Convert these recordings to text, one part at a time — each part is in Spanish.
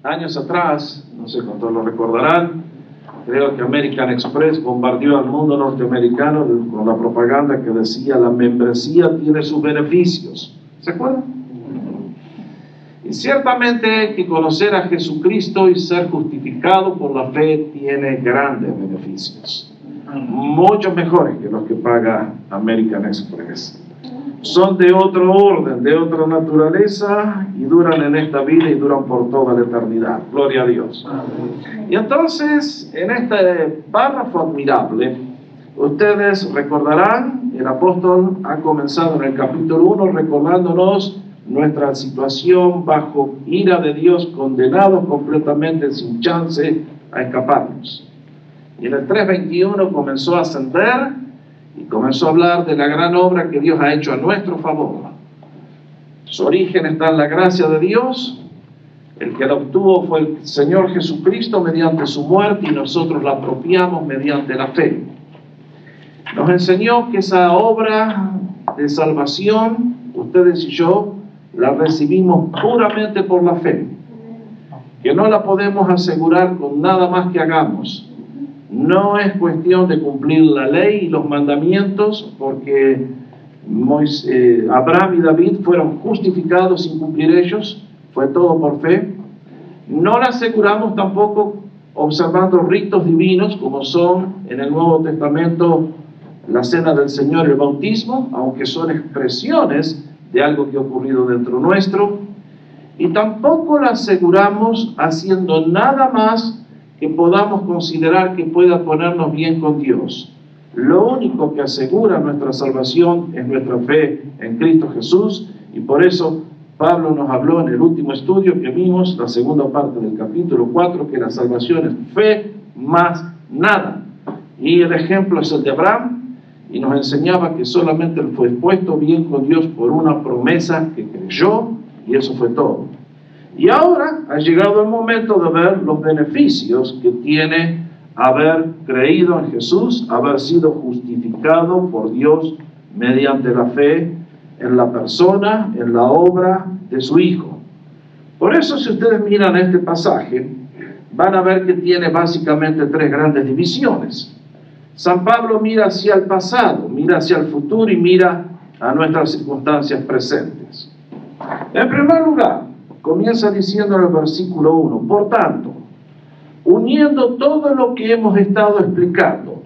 Años atrás, no sé cuántos lo recordarán, creo que American Express bombardeó al mundo norteamericano con la propaganda que decía: la membresía tiene sus beneficios. ¿Se acuerdan? Y ciertamente que conocer a Jesucristo y ser justificado por la fe tiene grandes beneficios, muchos mejores que los que paga American Express. Son de otro orden, de otra naturaleza, y duran en esta vida y duran por toda la eternidad. Gloria a Dios. Y entonces, en este párrafo admirable, ustedes recordarán, el apóstol ha comenzado en el capítulo 1 recordándonos nuestra situación bajo ira de Dios, condenados completamente, sin chance a escaparnos. Y en el 3:21 comenzó a ascender y comenzó a hablar de la gran obra que Dios ha hecho a nuestro favor. Su origen está en la gracia de Dios. El que la obtuvo fue el Señor Jesucristo mediante su muerte, y nosotros la apropiamos mediante la fe. Nos enseñó que esa obra de salvación, ustedes y yo, la recibimos puramente por la fe, que no la podemos asegurar con nada más que hagamos. No es cuestión de cumplir la ley y los mandamientos, porque Abraham y David fueron justificados sin cumplir ellos, fue todo por fe. No la aseguramos tampoco observando ritos divinos, como son en el Nuevo Testamento la Cena del Señor y el bautismo, aunque son expresiones de algo que ha ocurrido dentro nuestro. Y tampoco la aseguramos haciendo nada más que podamos considerar que pueda ponernos bien con Dios. Lo único que asegura nuestra salvación es nuestra fe en Cristo Jesús, y por eso Pablo nos habló en el último estudio que vimos, la segunda parte del capítulo 4, que la salvación es fe más nada. Y el ejemplo es el de Abraham, y nos enseñaba que solamente él fue puesto bien con Dios por una promesa que creyó, y eso fue todo. Y ahora ha llegado el momento de ver los beneficios que tiene haber creído en Jesús, haber sido justificado por Dios mediante la fe en la persona, en la obra de su Hijo. Por eso, si ustedes miran este pasaje, van a ver que tiene básicamente tres grandes divisiones. San Pablo mira hacia el pasado, mira hacia el futuro y mira a nuestras circunstancias presentes. En primer lugar, comienza diciendo en el versículo 1, por tanto, uniendo todo lo que hemos estado explicando,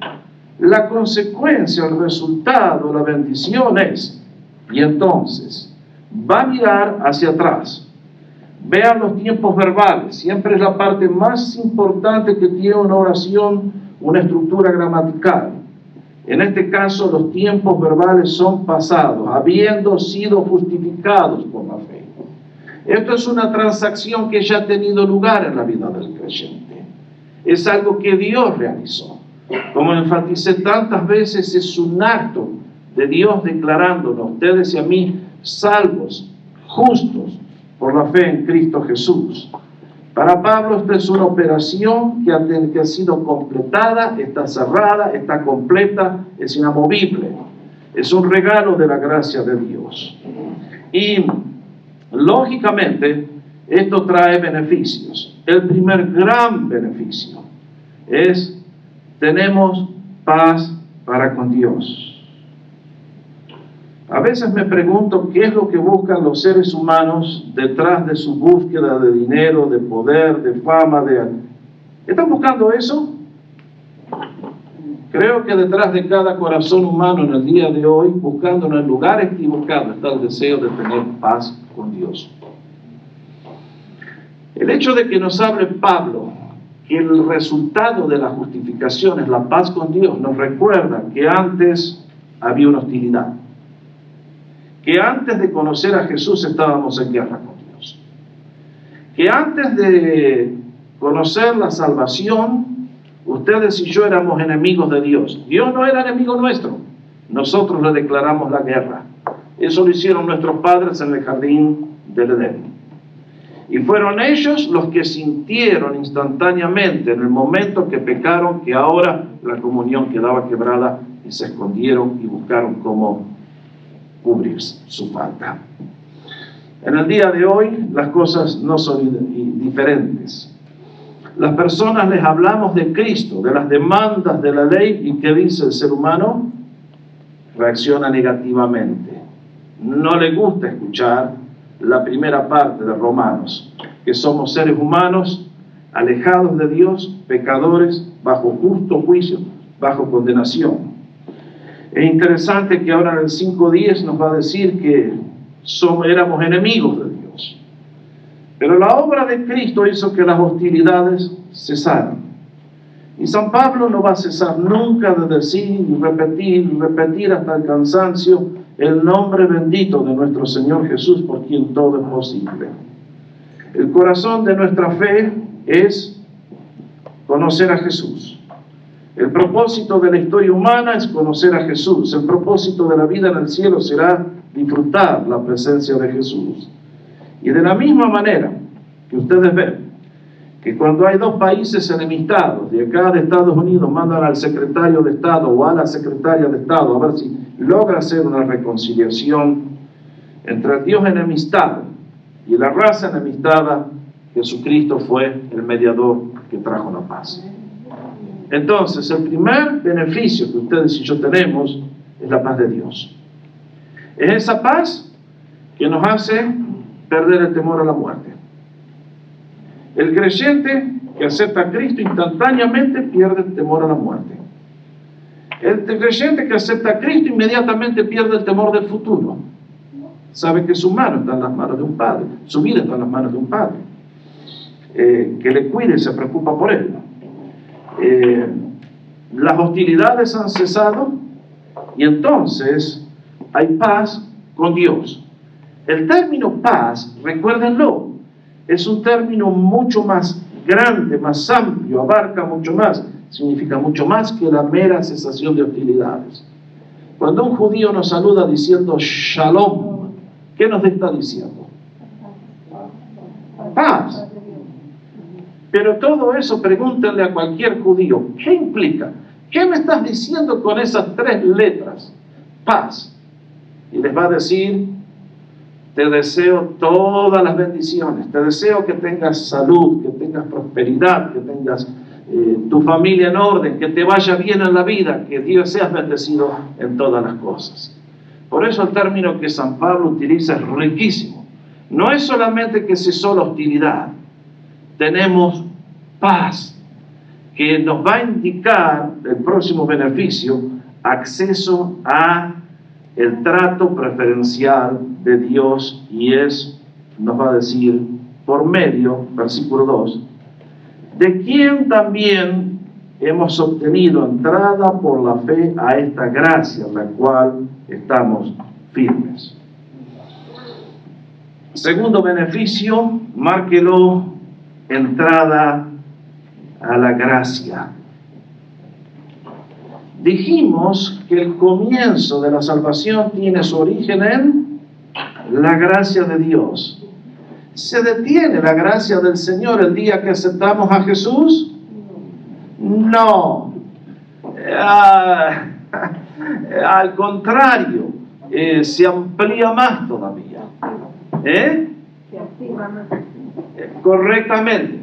la consecuencia, el resultado, la bendición es, y entonces, va a mirar hacia atrás. Vean los tiempos verbales, siempre es la parte más importante que tiene una oración, una estructura gramatical. En este caso, los tiempos verbales son pasados, habiendo sido justificados por la fe. Esto es una transacción que ya ha tenido lugar en la vida del creyente. Es algo que Dios realizó. Como enfaticé tantas veces, es un acto de Dios declarándonos, ustedes y a mí, salvos, justos, por la fe en Cristo Jesús. Para Pablo esta es una operación que ha sido completada, está cerrada, está completa, es inamovible. Es un regalo de la gracia de Dios. Y lógicamente esto trae beneficios. El primer gran beneficio es: tenemos paz para con Dios. A veces me pregunto qué es lo que buscan los seres humanos detrás de su búsqueda de dinero, de poder, de fama, ¿Están buscando eso? Creo que detrás de cada corazón humano en el día de hoy, buscando en el lugar equivocado, está el deseo de tener paz con Dios. El hecho de que nos hable Pablo que el resultado de la justificación es la paz con Dios, nos recuerda que antes había una hostilidad. Que antes de conocer a Jesús estábamos en guerra con Dios. Que antes de conocer la salvación, ustedes y yo éramos enemigos de Dios. Dios no era enemigo nuestro. Nosotros le declaramos la guerra. Eso lo hicieron nuestros padres en el jardín del Edén. Y fueron ellos los que sintieron instantáneamente, en el momento que pecaron, que ahora la comunión quedaba quebrada, y se escondieron y buscaron cómo cubrir su falta. En el día de hoy las cosas no son diferentes. Las personas les hablamos de Cristo, de las demandas de la ley, y ¿qué dice el ser humano? Reacciona negativamente. No le gusta escuchar la primera parte de Romanos, que somos seres humanos alejados de Dios, pecadores, bajo justo juicio, bajo condenación. Es interesante que ahora en el 5:10 nos va a decir que éramos enemigos de Dios. Pero la obra de Cristo hizo que las hostilidades cesaran. Y San Pablo no va a cesar nunca de decir y repetir hasta el cansancio el nombre bendito de nuestro Señor Jesús, por quien todo es posible. El corazón de nuestra fe es conocer a Jesús. El propósito de la historia humana es conocer a Jesús. El propósito de la vida en el cielo será disfrutar la presencia de Jesús. Y de la misma manera que ustedes ven que cuando hay dos países enemistados, de acá de Estados Unidos mandan al secretario de Estado o a la secretaria de Estado a ver si logra hacer una reconciliación entre el Dios enemistado y la raza enemistada, Jesucristo fue el mediador que trajo la paz. Entonces, el primer beneficio que ustedes y yo tenemos es la paz de Dios. Es esa paz que nos hace perder el temor a la muerte. El creyente que acepta a Cristo instantáneamente pierde el temor a la muerte. El creyente que acepta a Cristo inmediatamente pierde el temor del futuro. Sabe que su mano está en las manos de un Padre, su vida está en las manos de un Padre, que le cuide y se preocupa por él. Las hostilidades han cesado y entonces hay paz con Dios. El término paz, recuérdenlo, es un término mucho más grande, más amplio, abarca mucho más, significa mucho más que la mera cesación de hostilidades. Cuando un judío nos saluda diciendo Shalom, ¿qué nos está diciendo? Paz. Pero todo eso, pregúntenle a cualquier judío, ¿qué implica? ¿Qué me estás diciendo con esas 3 letras? Paz. Y les va a decir: te deseo todas las bendiciones, te deseo que tengas salud, que tengas prosperidad, que tengas tu familia en orden, que te vaya bien en la vida, que Dios seas bendecido en todas las cosas. Por eso el término que San Pablo utiliza es riquísimo. No es solamente que cesó la hostilidad, tenemos paz, que nos va a indicar el próximo beneficio, acceso a el trato preferencial de Dios, y nos va a decir, por medio, versículo 2, de quien también hemos obtenido entrada por la fe a esta gracia, en la cual estamos firmes. Segundo beneficio, márquelo, entrada a la gracia. Dijimos que el comienzo de la salvación tiene su origen en la gracia de Dios. ¿Se detiene la gracia del Señor el día que aceptamos a Jesús? No. Al contrario, se amplía más todavía. Correctamente.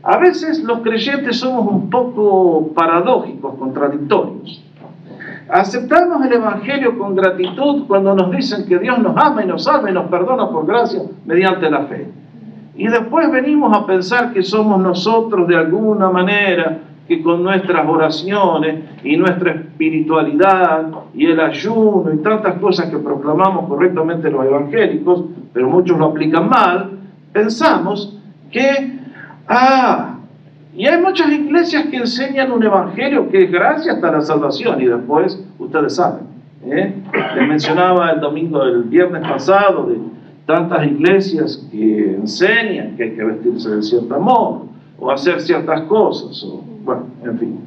A veces los creyentes somos un poco paradójicos, contradictorios. Aceptamos el Evangelio con gratitud cuando nos dicen que Dios nos ama y nos salva y nos perdona por gracia mediante la fe. Y después venimos a pensar que somos nosotros de alguna manera que con nuestras oraciones y nuestra espiritualidad y el ayuno y tantas cosas que proclamamos correctamente los evangélicos, pero muchos lo aplican mal, pensamos que y hay muchas iglesias que enseñan un evangelio que es gracia hasta la salvación, y después, ustedes saben, les mencionaba el viernes pasado, de tantas iglesias que enseñan que hay que vestirse de cierto modo, o hacer ciertas cosas, en fin.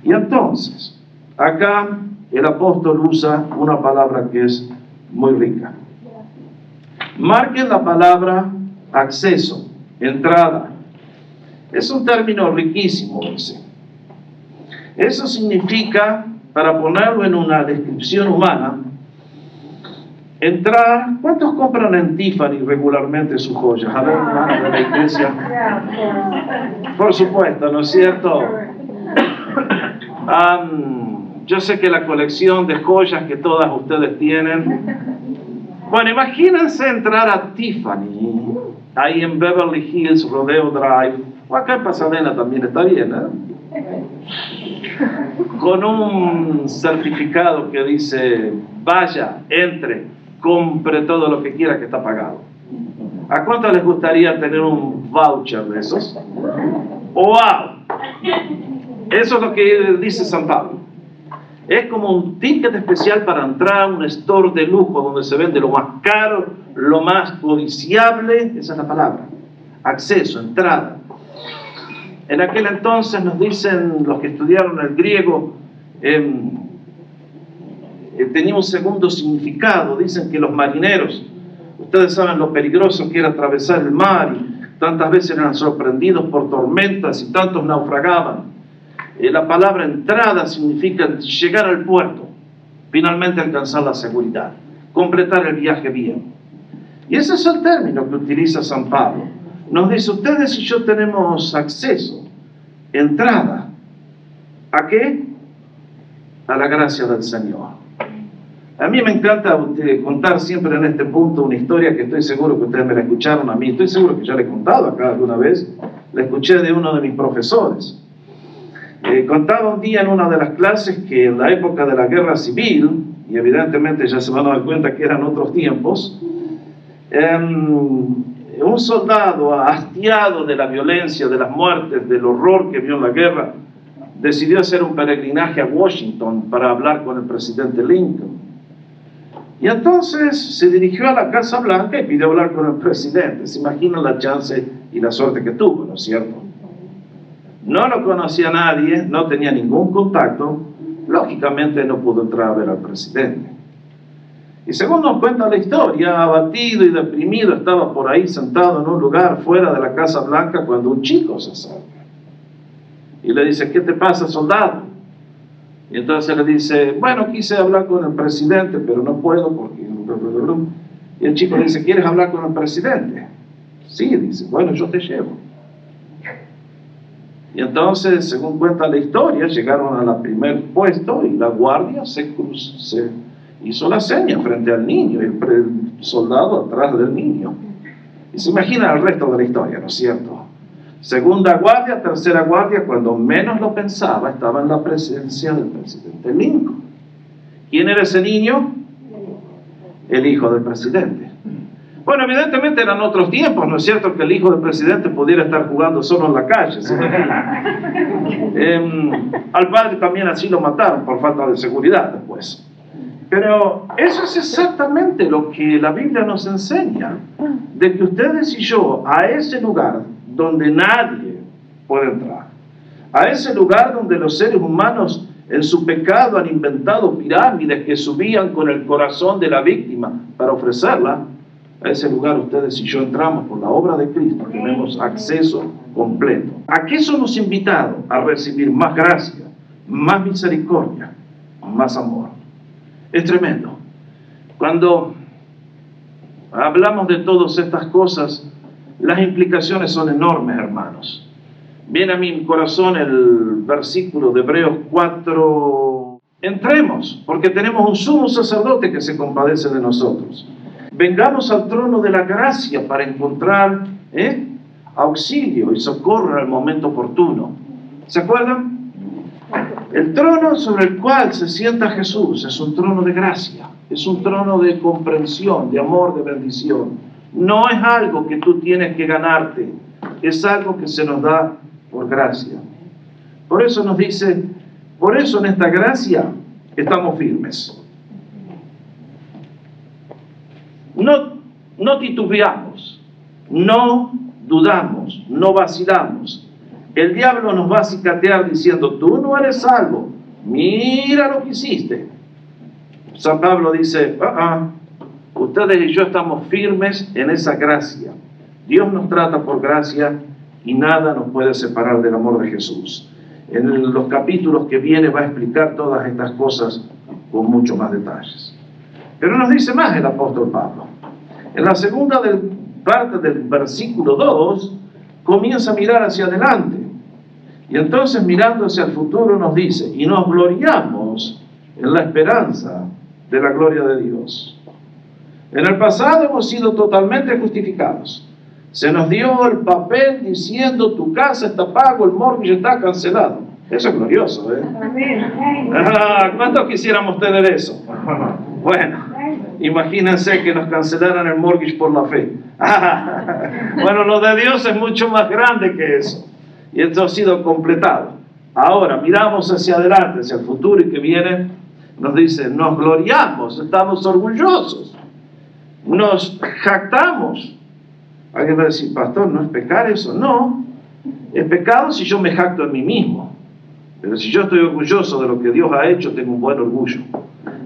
Y entonces, acá el apóstol usa una palabra que es muy rica. Marquen la palabra acceso, entrada. Es un término riquísimo ese. Eso significa, para ponerlo en una descripción humana, entrar. ¿Cuántos compran en Tiffany regularmente sus joyas? A ver, hermanos de la iglesia. Por supuesto, ¿no es cierto? Yo sé que la colección de joyas que todas ustedes tienen. Bueno, imagínense entrar a Tiffany, ahí en Beverly Hills, Rodeo Drive, o acá en Pasadena también está bien, con un certificado que dice, vaya, entre, compre todo lo que quiera que está pagado. ¿A cuánto les gustaría tener un voucher de esos? ¡Wow! Eso es lo que dice San Pablo. Es como un ticket especial para entrar a un store de lujo donde se vende lo más caro, lo más codiciable, esa es la palabra, acceso, entrada. En aquel entonces nos dicen los que estudiaron el griego, tenía un segundo significado. Dicen que los marineros, ustedes saben lo peligroso que era atravesar el mar y tantas veces eran sorprendidos por tormentas y tantos naufragaban. La palabra entrada significa llegar al puerto, finalmente alcanzar la seguridad, completar el viaje bien. Y ese es el término que utiliza San Pablo. Nos dice, ustedes y yo tenemos acceso, entrada. ¿A qué? A la gracia del Señor. A mí me encanta contar siempre en este punto una historia que estoy seguro que ustedes me la escucharon a mí. Estoy seguro que ya la he contado acá alguna vez. La escuché de uno de mis profesores. Contaba un día en una de las clases que en la época de la guerra civil, y evidentemente ya se van a dar cuenta que eran otros tiempos, un soldado hastiado de la violencia, de las muertes, del horror que vio en la guerra, decidió hacer un peregrinaje a Washington para hablar con el presidente Lincoln. Y entonces se dirigió a la Casa Blanca y pidió hablar con el presidente. Se imaginan la chance y la suerte que tuvo, ¿no es cierto? No lo conocía nadie, no tenía ningún contacto, lógicamente no pudo entrar a ver al presidente. Y según nos cuenta la historia, abatido y deprimido, estaba por ahí sentado en un lugar fuera de la Casa Blanca cuando un chico se acerca. Y le dice, ¿qué te pasa, soldado? Y entonces le dice, bueno, quise hablar con el presidente, pero no puedo porque... Y el chico le dice, ¿quieres hablar con el presidente? Sí, dice, bueno, yo te llevo. Y entonces, según cuenta la historia, llegaron al primer puesto y la guardia se hizo la seña frente al niño y el soldado atrás del niño. Y se imagina el resto de la historia, ¿no es cierto? Segunda guardia, tercera guardia, cuando menos lo pensaba, estaba en la presencia del presidente Lincoln. ¿Quién era ese niño? El hijo del presidente. Bueno, evidentemente eran otros tiempos, ¿no es cierto? Que el hijo del presidente pudiera estar jugando solo en la calle, ¿sí? Al padre también así lo mataron por falta de seguridad después. Pero eso es exactamente lo que la Biblia nos enseña, de que ustedes y yo, a ese lugar donde nadie puede entrar, a ese lugar donde los seres humanos en su pecado han inventado pirámides que subían con el corazón de la víctima para ofrecerla, a ese lugar ustedes y yo entramos por la obra de Cristo, tenemos acceso completo. ¿A qué somos invitados? A recibir más gracia, más misericordia, más amor. Es tremendo. Cuando hablamos de todas estas cosas, las implicaciones son enormes, hermanos. Viene a mi corazón el versículo de Hebreos 4. Entremos, porque tenemos un sumo sacerdote que se compadece de nosotros. Vengamos al trono de la gracia para encontrar auxilio y socorro en el momento oportuno. ¿Se acuerdan? El trono sobre el cual se sienta Jesús es un trono de gracia, es un trono de comprensión, de amor, de bendición. No es algo que tú tienes que ganarte, es algo que se nos da por gracia. Por eso nos dice, por eso en esta gracia estamos firmes. No titubeamos, no dudamos, no vacilamos. El diablo nos va a cicatear diciendo, tú no eres salvo, mira lo que hiciste. San Pablo dice, ustedes y yo estamos firmes en esa gracia. Dios nos trata por gracia y nada nos puede separar del amor de Jesús. En los capítulos que vienen va a explicar todas estas cosas con mucho más detalles. Pero nos dice más el apóstol Pablo. En la segunda parte del versículo 2, comienza a mirar hacia adelante. Y entonces, mirando hacia el futuro, nos dice: y nos gloriamos en la esperanza de la gloria de Dios. En el pasado hemos sido totalmente justificados. Se nos dio el papel diciendo: tu casa está pago, el mortgage está cancelado. Eso es glorioso, ¿eh? ¿Cuántos quisiéramos tener eso? Bueno, imagínense que nos cancelaran el mortgage por la fe. Bueno, lo de Dios es mucho más grande que eso. Y esto ha sido completado. Ahora, miramos hacia adelante, hacia el futuro y que viene, nos dice: nos gloriamos, estamos orgullosos, nos jactamos. Alguien va a decir: pastor, ¿no es pecar eso? No, es pecado si yo me jacto en mí mismo. Pero si yo estoy orgulloso de lo que Dios ha hecho, tengo un buen orgullo.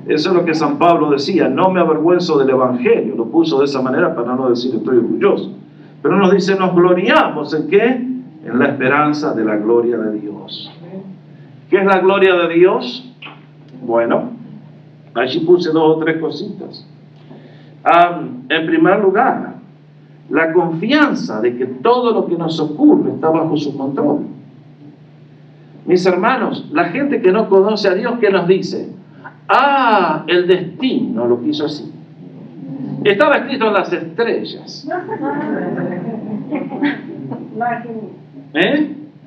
Eso es lo que San Pablo decía: no me avergüenzo del Evangelio. Lo puso de esa manera para no decir estoy orgulloso. Pero nos dice: nos gloriamos ¿en qué? En la esperanza de la gloria de Dios. ¿Qué es la gloria de Dios? Bueno, allí puse 2 o 3 cositas. En primer lugar, la confianza de que todo lo que nos ocurre está bajo su control. Mis hermanos, la gente que no conoce a Dios, ¿qué nos dice? El destino lo quiso así. Estaba escrito en las estrellas.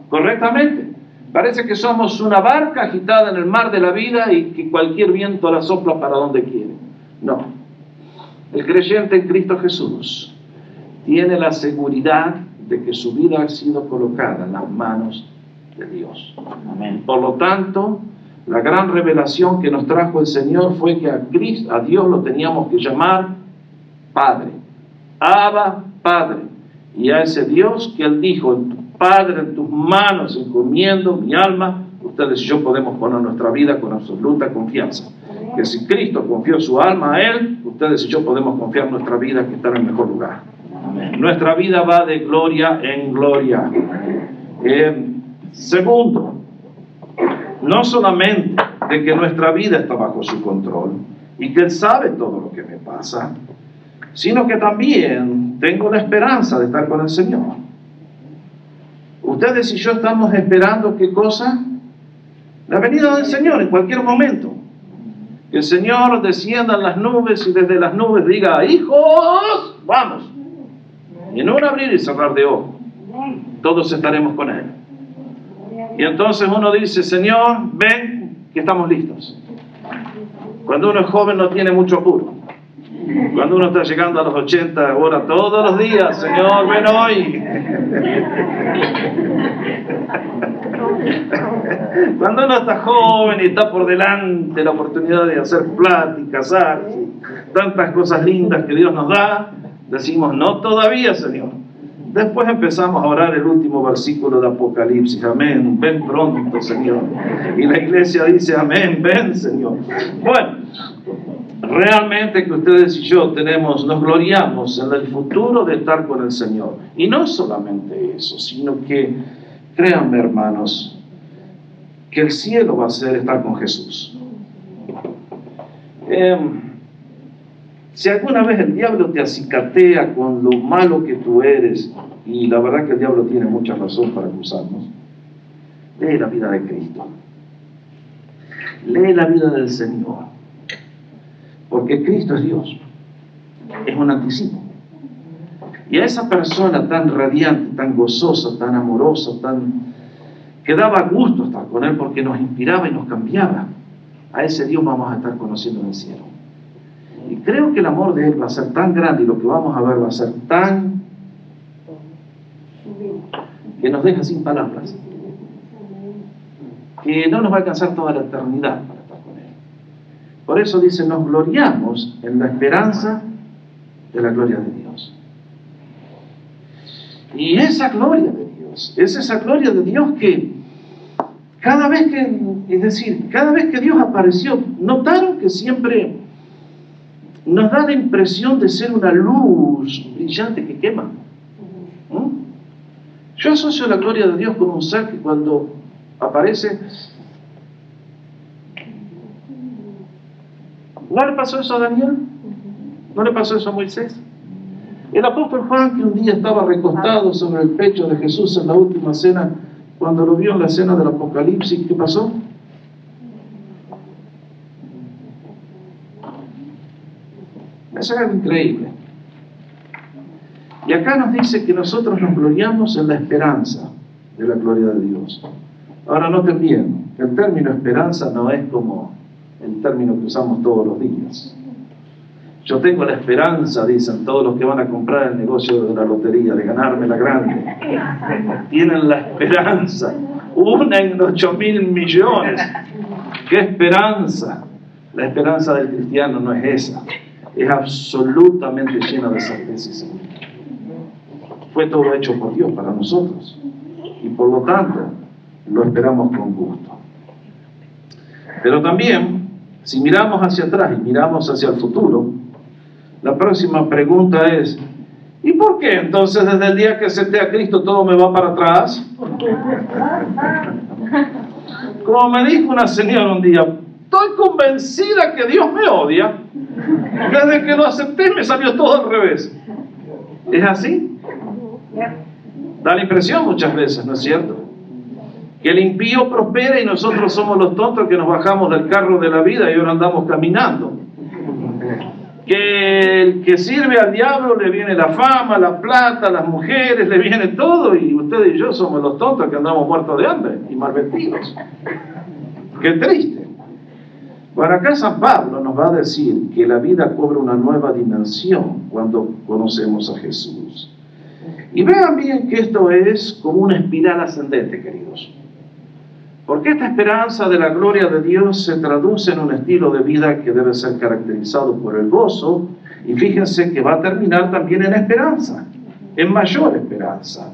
Correctamente. Parece que somos una barca agitada en el mar de la vida y que cualquier viento la sopla para donde quiere. No. El creyente en Cristo Jesús tiene la seguridad de que su vida ha sido colocada en las manos de Dios. Amén. Por lo tanto, la gran revelación que nos trajo el Señor fue que a Dios lo teníamos que llamar Padre. Abba, Padre. Y a ese Dios que Él dijo: Padre, en tus manos encomiendo mi alma. Ustedes y yo podemos poner nuestra vida con absoluta confianza. Que si Cristo confió su alma a Él, ustedes y yo podemos confiar nuestra vida, que está en el mejor lugar. Amén. Nuestra vida va de gloria en gloria. Segundo, no solamente de que nuestra vida está bajo su control y que Él sabe todo lo que me pasa, sino que también tengo la esperanza de estar con el Señor. Ustedes y yo estamos esperando, ¿qué cosa? La venida del Señor en cualquier momento. Que el Señor descienda en las nubes y desde las nubes diga: hijos, vamos. Y en un abrir y cerrar de ojos, todos estaremos con Él. Y entonces uno dice: Señor, ven, que estamos listos. Cuando uno es joven no tiene mucho apuro. Cuando uno está llegando a los 80, ora todos los días: Señor, ven hoy. Cuando uno está joven y está por delante la oportunidad de hacer pláticas, casarse, tantas cosas lindas que Dios nos da, decimos: no todavía, Señor. Después empezamos a orar el último versículo de Apocalipsis: amén, ven pronto, Señor. Y la iglesia dice: amén, ven, Señor. Bueno, realmente que ustedes y yo nos gloriamos en el futuro de estar con el Señor. Y no solamente eso, sino que, créanme, hermanos, que el cielo va a ser estar con Jesús. Si alguna vez el diablo te acicatea con lo malo que tú eres, y la verdad que el diablo tiene mucha razón para acusarnos, lee la vida de Cristo. Lee la vida del Señor. Porque Cristo es Dios. Es un anticipo. Y a esa persona tan radiante, tan gozosa, tan amorosa, que daba gusto estar con Él porque nos inspiraba y nos cambiaba, a ese Dios vamos a estar conociendo en el cielo. Y creo que el amor de Él va a ser tan grande y lo que vamos a ver va a ser tan que nos deja sin palabras, que no nos va a alcanzar toda la eternidad para estar con Él. Por eso dice: nos gloriamos en la esperanza de la gloria de Dios. Y esa gloria de Dios, es esa gloria de Dios que cada vez que Dios apareció, notaron que siempre nos da la impresión de ser una luz brillante que quema. Yo asocio la gloria de Dios con un ser que cuando aparece, ¿No le pasó eso a Daniel? ¿No le pasó eso a Moisés? El apóstol Juan, que un día estaba recostado sobre el pecho de Jesús en la última cena, cuando lo vio en la escena del Apocalipsis, ¿qué pasó? Eso es algo increíble. Y acá nos dice que nosotros nos gloriamos en la esperanza de la gloria de Dios. Ahora noten bien, el término esperanza no es como el término que usamos todos los días. Yo tengo la esperanza, dicen todos los que van a comprar el negocio de la lotería, de ganarme la grande. Tienen la esperanza, una en 8.000 millones. ¡Qué esperanza! La esperanza del cristiano no es esa, es absolutamente llena de certeza y seguridad. Fue todo hecho por Dios para nosotros y por lo tanto lo esperamos con gusto. Pero también, si miramos hacia atrás y miramos hacia el futuro, la próxima pregunta es: ¿y por qué entonces desde el día que acepté a Cristo todo me va para atrás? Como me dijo una señora un día, estoy convencida que Dios me odia. Desde que lo acepté me salió todo al revés. ¿Es así? Da la impresión muchas veces, ¿no es cierto? Que el impío prospera y nosotros somos los tontos que nos bajamos del carro de la vida y ahora andamos caminando. Que el que sirve al diablo le viene la fama, la plata, las mujeres, le viene todo, y ustedes y yo somos los tontos que andamos muertos de hambre y mal vestidos. Qué triste. Bueno, acá San Pablo nos va a decir que la vida cobra una nueva dimensión cuando conocemos a Jesús. Y vean bien que esto es como una espiral ascendente, queridos. Porque esta esperanza de la gloria de Dios se traduce en un estilo de vida que debe ser caracterizado por el gozo, y fíjense que va a terminar también en esperanza, en mayor esperanza.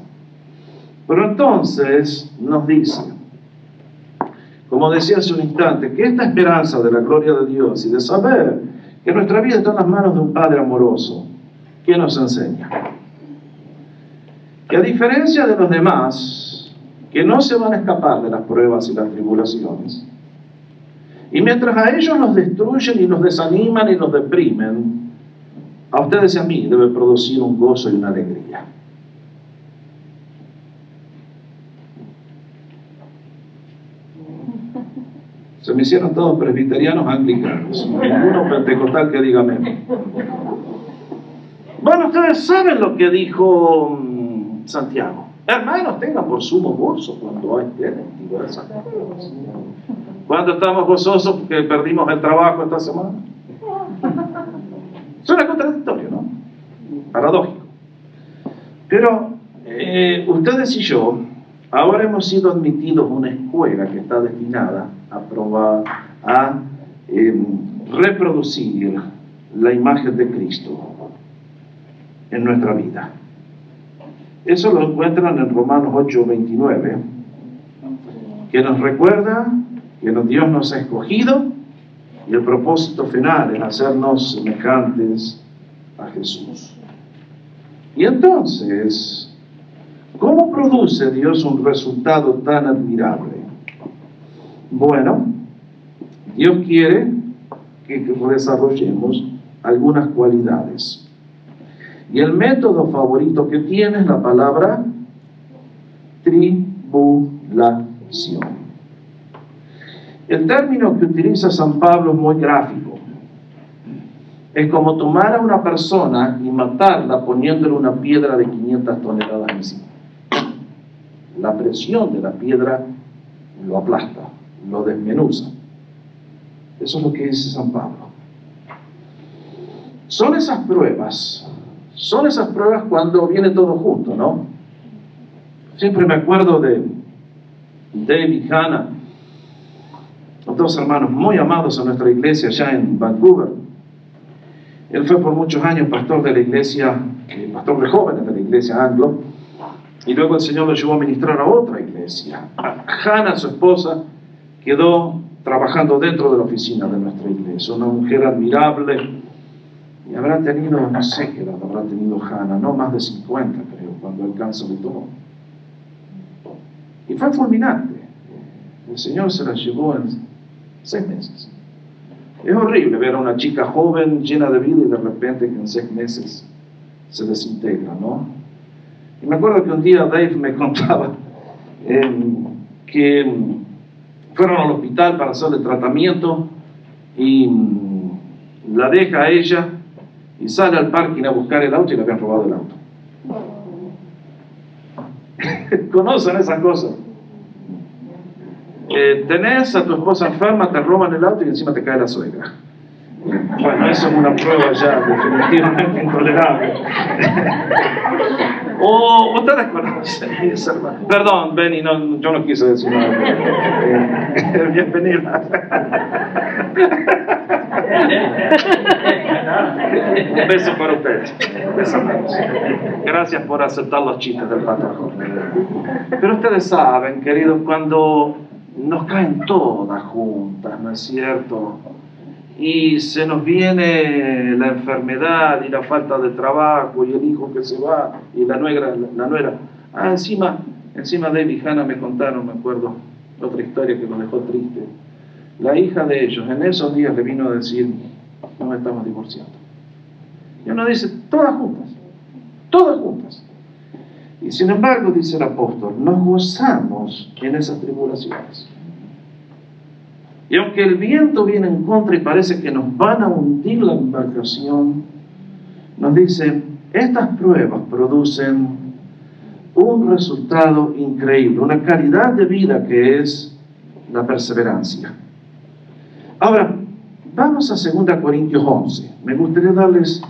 Pero entonces nos dice, como decía hace un instante, que esta esperanza de la gloria de Dios y de saber que nuestra vida está en las manos de un Padre amoroso, ¿qué nos enseña? Que a diferencia de los demás, que no se van a escapar de las pruebas y las tribulaciones, y mientras a ellos los destruyen y los desaniman y los deprimen, a ustedes y a mí debe producir un gozo y una alegría. Se me hicieron todos presbiterianos anglicanos, ninguno pentecostal que diga amén. Bueno, ustedes saben lo que dijo Santiago. Hermanos, tengan por sumo gozo cuando estén en diversas pruebas. ¿Cuánto estamos gozosos porque perdimos el trabajo esta semana? Suena contradictorio, ¿no? Paradójico. Pero ustedes y yo ahora hemos sido admitidos a una escuela que está destinada a reproducir la imagen de Cristo en nuestra vida. Eso lo encuentran en Romanos 8:29, que nos recuerda que Dios nos ha escogido y el propósito final es hacernos semejantes a Jesús. Y entonces, ¿cómo produce Dios un resultado tan admirable? Bueno, Dios quiere que desarrollemos algunas cualidades. Y el método favorito que tiene es la palabra tribulación. El término que utiliza San Pablo es muy gráfico. Es como tomar a una persona y matarla poniéndole una piedra de 500 toneladas encima. La presión de la piedra lo aplasta, lo desmenuza. Eso es lo que dice San Pablo. Son esas pruebas cuando viene todo junto, ¿no? Siempre me acuerdo de Dave y Hannah, los dos hermanos muy amados en nuestra iglesia allá en Vancouver. Él fue por muchos años pastor de la iglesia, pastor de jóvenes de la iglesia anglo, y luego el Señor lo llevó a ministrar a otra iglesia. Hannah, su esposa, quedó trabajando dentro de la oficina de nuestra iglesia, una mujer admirable. Y habrá tenido, no sé qué edad habrá tenido Hannah, no más de 50 creo, cuando el cáncer le tomó. Y fue fulminante. El Señor se la llevó en 6 meses. Es horrible ver a una chica joven, llena de vida, y de repente que en 6 meses se desintegra, ¿no? Y me acuerdo que un día Dave me contaba que fueron al hospital para hacerle tratamiento y la deja a ella y sale al parking a buscar el auto y le habían robado el auto. ¿Conocen esas cosas? Tenés a tu esposa enferma, te roban el auto y encima te cae la suegra. Bueno, eso es una prueba ya definitivamente intolerable. O ustedes conocen mis hermanos. Perdón, Benny, no, yo no quise decir nada. Bienvenida. Un beso para ustedes. Gracias por aceptar los chistes del patrón. Pero ustedes saben, queridos, cuando nos caen todas juntas, ¿no es cierto? Y se nos viene la enfermedad y la falta de trabajo y el hijo que se va y la nuera. Encima Dave y Hannah me contaron, me acuerdo, otra historia que nos dejó triste. La hija de ellos en esos días le vino a decir, nos estamos divorciando. Y uno dice, todas juntas. Y sin embargo, dice el apóstol, nos gozamos en esas tribulaciones. Y aunque el viento viene en contra y parece que nos van a hundir la embarcación, nos dice, estas pruebas producen un resultado increíble, una calidad de vida que es la perseverancia. Ahora, vamos a 2 Corintios 11. Me gustaría darles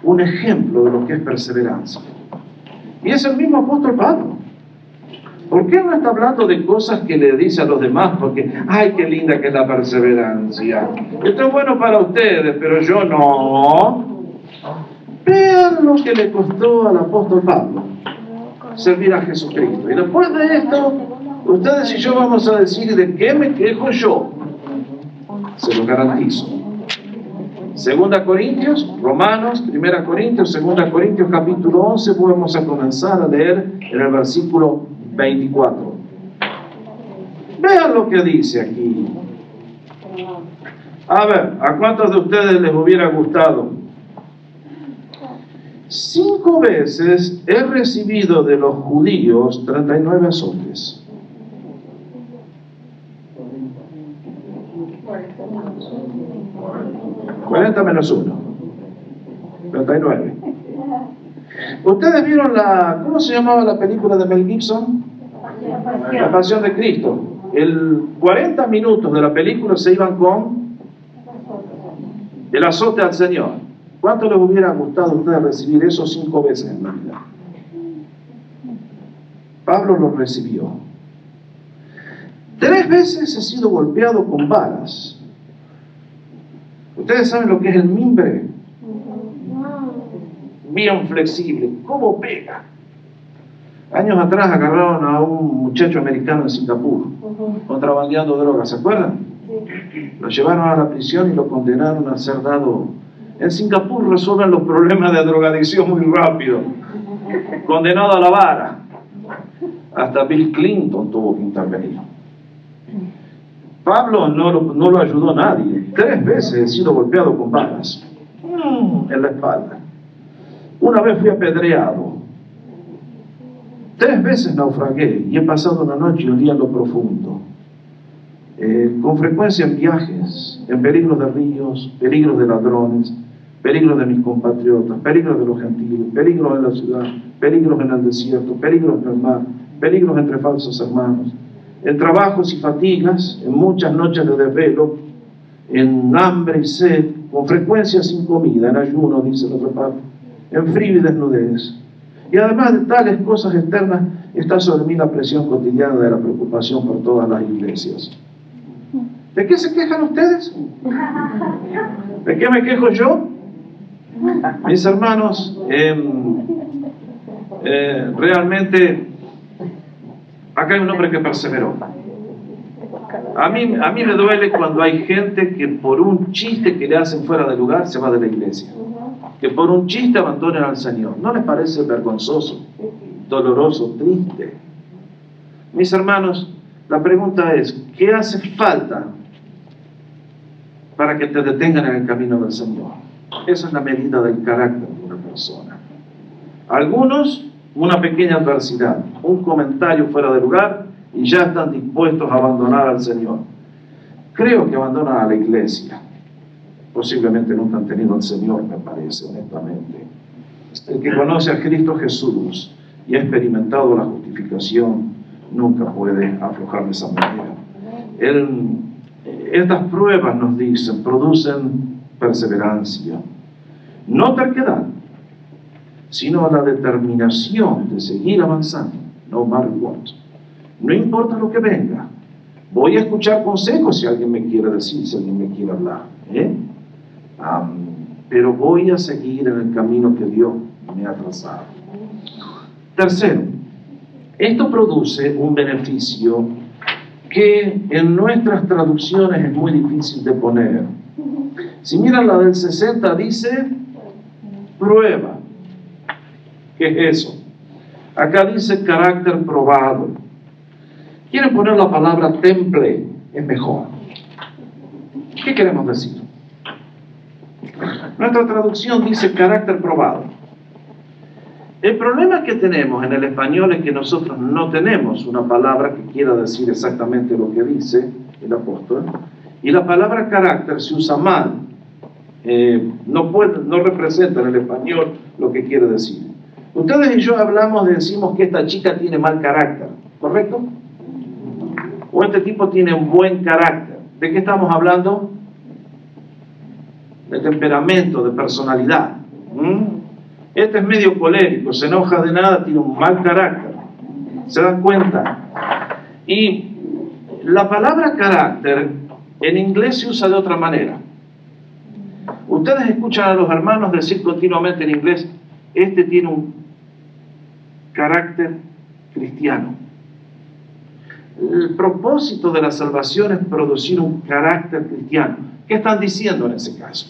un ejemplo de lo que es perseverancia. Y es el mismo apóstol Pablo. ¿Por qué no está hablando de cosas que le dice a los demás? Porque, ¡ay, qué linda que es la perseverancia! Esto es bueno para ustedes, pero yo no. Vean lo que le costó al apóstol Pablo servir a Jesucristo. Y después de esto, ustedes y yo vamos a decir, ¿de qué me quejo yo? Se lo garantizo. 2 Corintios, Romanos, 1 Corintios, 2 Corintios capítulo 11, vamos a comenzar a leer en el versículo 24. Vean lo que dice aquí. A ver, ¿a cuántos de ustedes les hubiera gustado? 5 veces he recibido de los judíos 39 azotes. 40 menos 1. 39. ¿Ustedes vieron ¿cómo se llamaba la película de Mel Gibson? La Pasión de Cristo. 40 minutos de la película se iban con el azote al Señor. ¿Cuánto les hubiera gustado a ustedes recibir esos 5 veces en la vida? Pablo los recibió. 3 veces he sido golpeado con varas. Ustedes saben lo que es el mimbre. Bien flexible. ¿Cómo pega? Años atrás agarraron a un muchacho americano en Singapur, contrabandeando drogas, ¿se acuerdan? Lo llevaron a la prisión y lo condenaron a ser dado. En Singapur resuelven los problemas de drogadicción muy rápido. Condenado a la vara. Hasta Bill Clinton tuvo que intervenir. Pablo no lo ayudó a nadie. 3 veces he sido golpeado con varas en la espalda. Una vez fui apedreado. 3 veces naufragué y he pasado una noche y un día en lo profundo. Con frecuencia en viajes, en peligros de ríos, peligros de ladrones, peligros de mis compatriotas, peligros de los gentiles, peligros en la ciudad, peligros en el desierto, peligros en el mar, peligros entre falsos hermanos, en trabajos y fatigas, en muchas noches de desvelo, en hambre y sed, con frecuencia sin comida, en ayuno, dice la otra parte, en frío y desnudez. Y además de tales cosas externas, está sobre mí la presión cotidiana de la preocupación por todas las iglesias. ¿De qué se quejan ustedes? ¿De qué me quejo yo? Mis hermanos, realmente acá hay un hombre que perseveró. A mí me duele cuando hay gente que por un chiste que le hacen fuera de lugar se va de la iglesia, que por un chiste abandonan al Señor. ¿No les parece vergonzoso, doloroso, triste? Mis hermanos, la pregunta es, ¿qué hace falta para que te detengan en el camino del Señor. Esa es la medida del carácter de una persona. Algunos, una pequeña adversidad, un comentario fuera de lugar y ya están dispuestos a abandonar al Señor. Creo que abandonan a la iglesia. Posiblemente nunca han tenido al Señor, me parece, honestamente. El que conoce a Cristo Jesús y ha experimentado la justificación nunca puede aflojar de esa manera. Estas pruebas, nos dicen, producen perseverancia, no terquedad, sino la determinación de seguir avanzando, no matter what. No importa lo que venga, voy a escuchar consejos si alguien me quiere decir, si alguien me quiere hablar, pero voy a seguir en el camino que Dios me ha trazado. Tercero, esto produce un beneficio que en nuestras traducciones es muy difícil de poner. Si miran la del 60, dice prueba. ¿Qué es eso? Acá dice carácter probado. Quieren poner la palabra temple, es mejor. ¿Qué queremos decir? Nuestra traducción dice carácter probado. El problema que tenemos en el español es que nosotros no tenemos una palabra que quiera decir exactamente lo que dice el apóstol, y la palabra carácter se usa mal. No representa en el español lo que quiere decir. Ustedes y yo decimos que esta chica tiene mal carácter, ¿correcto? O este tipo tiene un buen carácter. ¿De qué estamos hablando? De temperamento, de personalidad. Este es medio colérico, se enoja de nada, tiene un mal carácter. ¿Se dan cuenta? Y la palabra carácter en inglés se usa de otra manera. Ustedes escuchan a los hermanos decir continuamente en inglés, este tiene un carácter cristiano. El propósito de la salvación es producir un carácter cristiano. ¿Qué están diciendo en ese caso?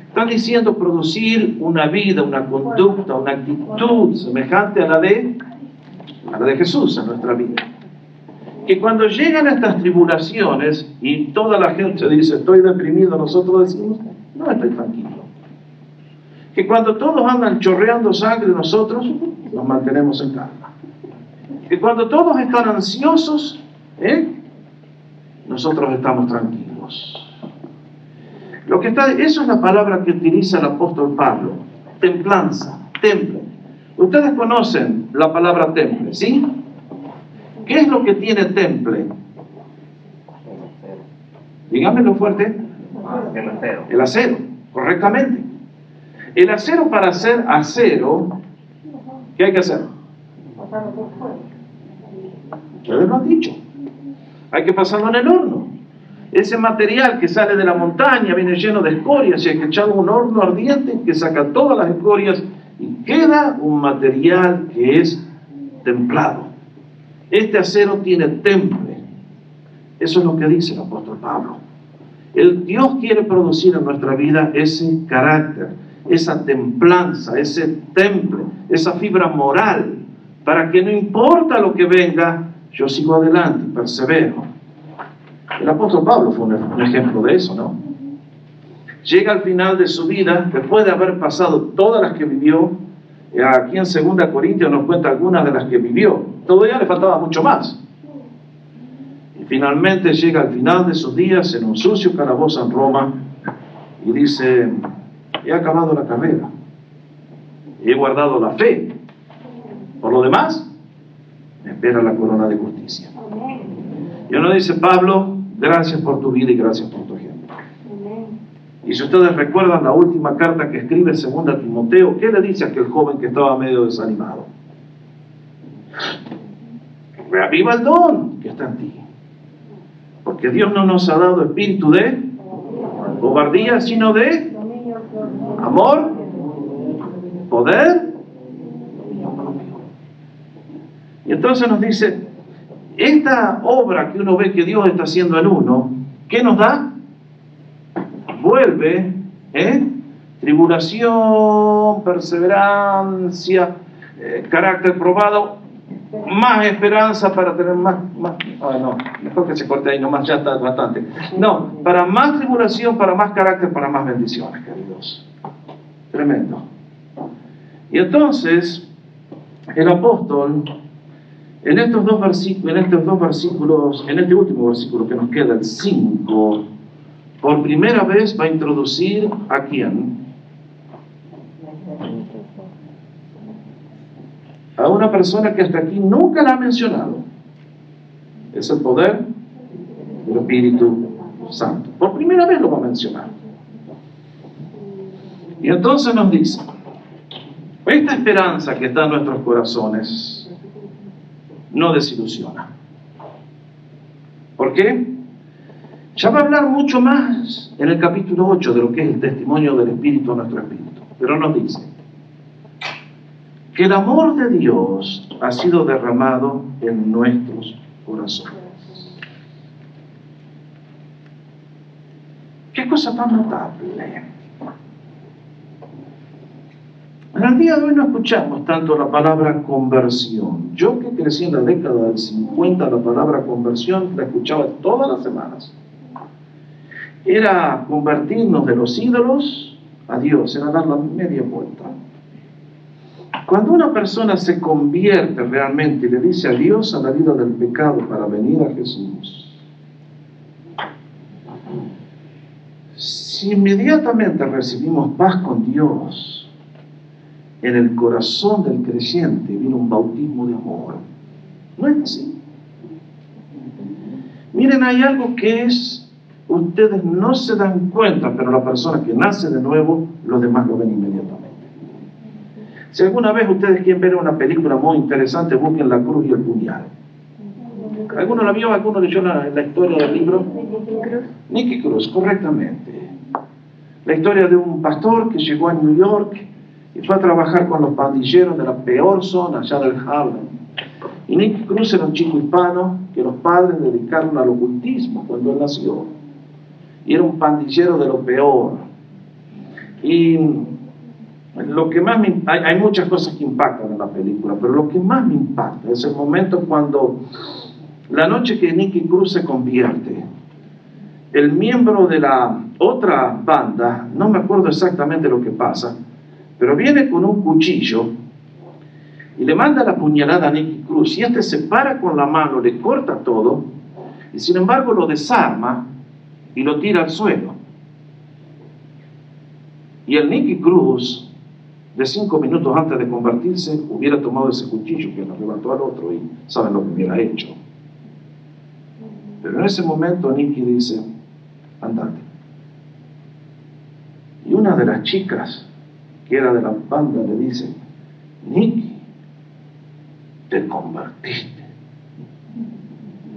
Están diciendo producir una vida, una conducta, una actitud semejante a la de Jesús en nuestra vida. Que cuando llegan estas tribulaciones y toda la gente dice, estoy deprimido, nosotros decimos, no, estoy tranquilo. Que cuando todos andan chorreando sangre, nosotros nos mantenemos en calma. Que cuando todos están ansiosos, nosotros estamos tranquilos. Eso es la palabra que utiliza el apóstol Pablo, templanza, temple. Ustedes conocen la palabra temple, ¿sí? ¿Qué es lo que tiene temple? Díganmelo fuerte. El acero. El acero, correctamente. El acero, para hacer acero, ¿qué hay que hacer? Ustedes lo han dicho. Hay que pasarlo en el horno. Ese material que sale de la montaña viene lleno de escorias y hay que echarlo a un horno ardiente que saca todas las escorias y queda un material que es templado. Este acero tiene temple. Eso es lo que dice el apóstol Pablo. Dios quiere producir en nuestra vida ese carácter, esa templanza, ese temple, esa fibra moral, para que no importa lo que venga, yo sigo adelante y persevero. El apóstol Pablo fue un ejemplo de eso, ¿no? Llega al final de su vida, después de haber pasado todas las que vivió, aquí en 2 Corintios nos cuenta algunas de las que vivió, todavía le faltaba mucho más. Y finalmente llega al final de sus días en un sucio calabozo en Roma y dice, he acabado la carrera, he guardado la fe, por lo demás, me espera la corona de justicia. Y uno dice, Pablo, gracias por tu vida y gracias por tu ejemplo. Y si ustedes recuerdan la última carta que escribe 2 Timoteo, ¿qué le dice a aquel joven que estaba medio desanimado? Reaviva el don que está en ti. Porque Dios no nos ha dado espíritu de cobardía, sino de amor, poder y autonomía. Y entonces nos dice, esta obra que uno ve que Dios está haciendo en uno, ¿qué nos da? Vuelve, tribulación, perseverancia, carácter probado, más esperanza para tener más, no, mejor que se corte ahí nomás, ya está bastante. No, para más tribulación, para más carácter, para más bendiciones, queridos. Tremendo. Y entonces, el apóstol, en estos dos versículos, en este último versículo que nos queda, el 5, por primera vez va a introducir a quién. A una persona que hasta aquí nunca la ha mencionado. Es el poder del Espíritu Santo. Por primera vez lo va a mencionar. Y entonces nos dice, esta esperanza que está en nuestros corazones no desilusiona. ¿Por qué? Ya va a hablar mucho más en el capítulo 8 de lo que es el testimonio del Espíritu a nuestro espíritu. Pero nos dice que el amor de Dios ha sido derramado en nuestros corazones. ¿Qué cosa tan notable? En el día de hoy no escuchamos tanto la palabra conversión. Yo que crecí en la década del 50, la palabra conversión la escuchaba todas las semanas. Era convertirnos de los ídolos a Dios, era dar la media vuelta. Cuando una persona se convierte realmente y le dice adiós a la vida del pecado para venir a Jesús, si inmediatamente recibimos paz con Dios, en el corazón del creyente viene un bautismo de amor. ¿No es así? Miren, hay algo que ustedes no se dan cuenta, pero la persona que nace de nuevo, los demás lo ven inmediatamente. Si alguna vez ustedes quieren ver una película muy interesante, busquen La Cruz y el Puñal. ¿Alguno la vio? ¿Alguno leyó la historia del libro? Nicky Cruz, correctamente. La historia de un pastor que llegó a New York y fue a trabajar con los pandilleros de la peor zona allá del Harlem. Y Nicky Cruz era un chico hispano que los padres dedicaron al ocultismo cuando él nació. Y era un pandillero de lo peor. Y lo que más hay muchas cosas que impactan en la película, pero lo que más me impacta es el momento cuando, la noche que Nicky Cruz se convierte, el miembro de la otra banda, no me acuerdo exactamente lo que pasa, pero viene con un cuchillo y le manda la puñalada a Nicky Cruz, y este se para con la mano, le corta todo, y sin embargo lo desarma y lo tira al suelo. Y el Nicky Cruz, de 5 minutos antes de convertirse, hubiera tomado ese cuchillo que le arrebató al otro, y saben lo que hubiera hecho. Pero en ese momento Nicky dice, andate. Y una de las chicas que era de la banda le dice, Nicky, te convertiste.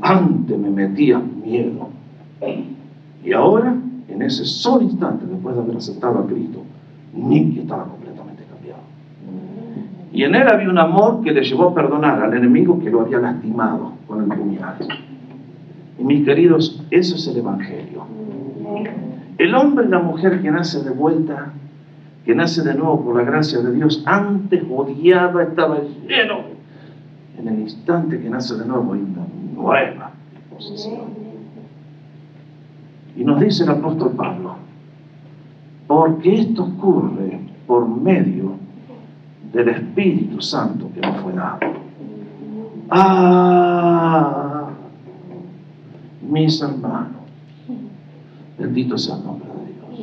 Antes me metías miedo. Y ahora, en ese solo instante, después de haber aceptado a Cristo, Nicky estaba completamente cambiado. Y en él había un amor que le llevó a perdonar al enemigo que lo había lastimado con el puñal. Y mis queridos, eso es el Evangelio. El hombre y la mujer que nace de vuelta, que nace de nuevo por la gracia de Dios, antes odiaba, estaba lleno. En el instante que nace de nuevo hay una nueva disposición. Y nos dice el apóstol Pablo, porque esto ocurre por medio del Espíritu Santo que nos fue dado. Mis hermanos, bendito sea el nombre de Dios.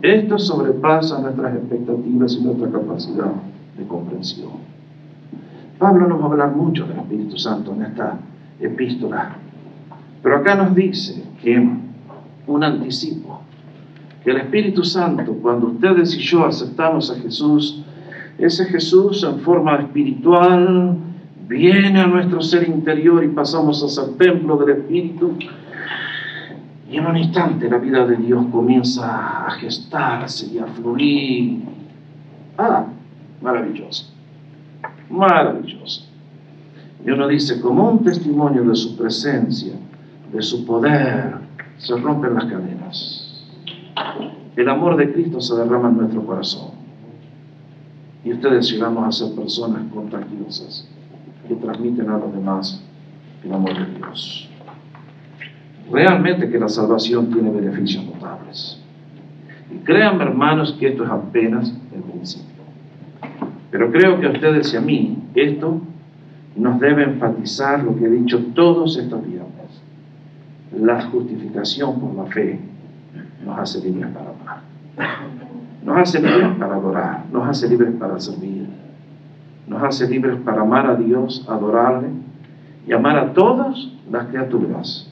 Esto sobrepasa nuestras expectativas y nuestra capacidad de comprensión. Pablo nos va a hablar mucho del Espíritu Santo en esta epístola, pero acá nos dice que un anticipo, que el Espíritu Santo, cuando ustedes y yo aceptamos a Jesús, ese Jesús en forma espiritual viene a nuestro ser interior y pasamos a ser templo del Espíritu. Y en un instante la vida de Dios comienza a gestarse y a fluir. Maravilloso. Maravilloso. Y uno dice, como un testimonio de su presencia, de su poder, se rompen las cadenas. El amor de Cristo se derrama en nuestro corazón. Y ustedes llegamos a ser personas contagiosas que transmiten a los demás el amor de Dios. Realmente que la salvación tiene beneficios notables. Y créanme, hermanos, que esto es apenas el principio. Pero creo que a ustedes y a mí, esto nos debe enfatizar lo que he dicho todos estos viernes. La justificación por la fe nos hace libres para amar. Nos hace libres para adorar. Nos hace libres para servir. Nos hace libres para amar a Dios, adorarle y amar a todas las criaturas.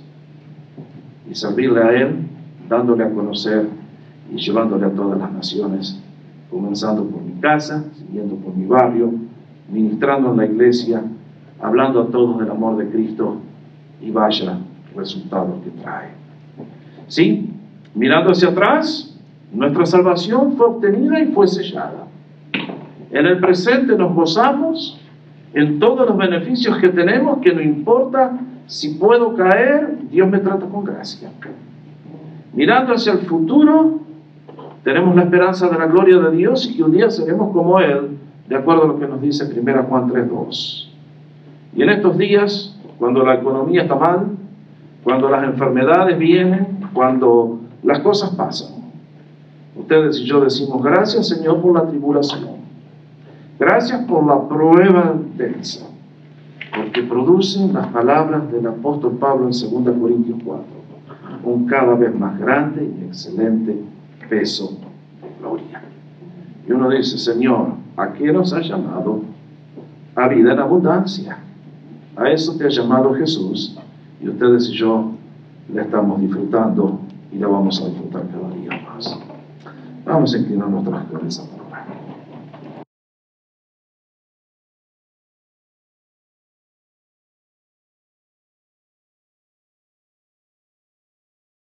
Y servirle a Él, dándole a conocer y llevándole a todas las naciones, comenzando por mi casa, siguiendo por mi barrio, ministrando en la iglesia, hablando a todos del amor de Cristo, y vaya resultado que trae. Sí, mirando hacia atrás, nuestra salvación fue obtenida y fue sellada. En el presente nos gozamos en todos los beneficios que tenemos, que no importa si puedo caer, Dios me trata con gracia. Mirando hacia el futuro, tenemos la esperanza de la gloria de Dios y que un día seremos como Él, de acuerdo a lo que nos dice 1 Juan 3:2. Y en estos días, cuando la economía está mal, cuando las enfermedades vienen, cuando las cosas pasan, ustedes y yo decimos: gracias, Señor, por la tribulación. Gracias por la prueba densa, porque producen las palabras del apóstol Pablo en 2 Corintios 4, un cada vez más grande y excelente peso de gloria. Y uno dice: Señor, ¿a qué nos has llamado? A vida en abundancia. A eso te ha llamado Jesús, y ustedes y yo le estamos disfrutando y la vamos a disfrutar cada día más. Vamos a inclinar nuestras cabezas.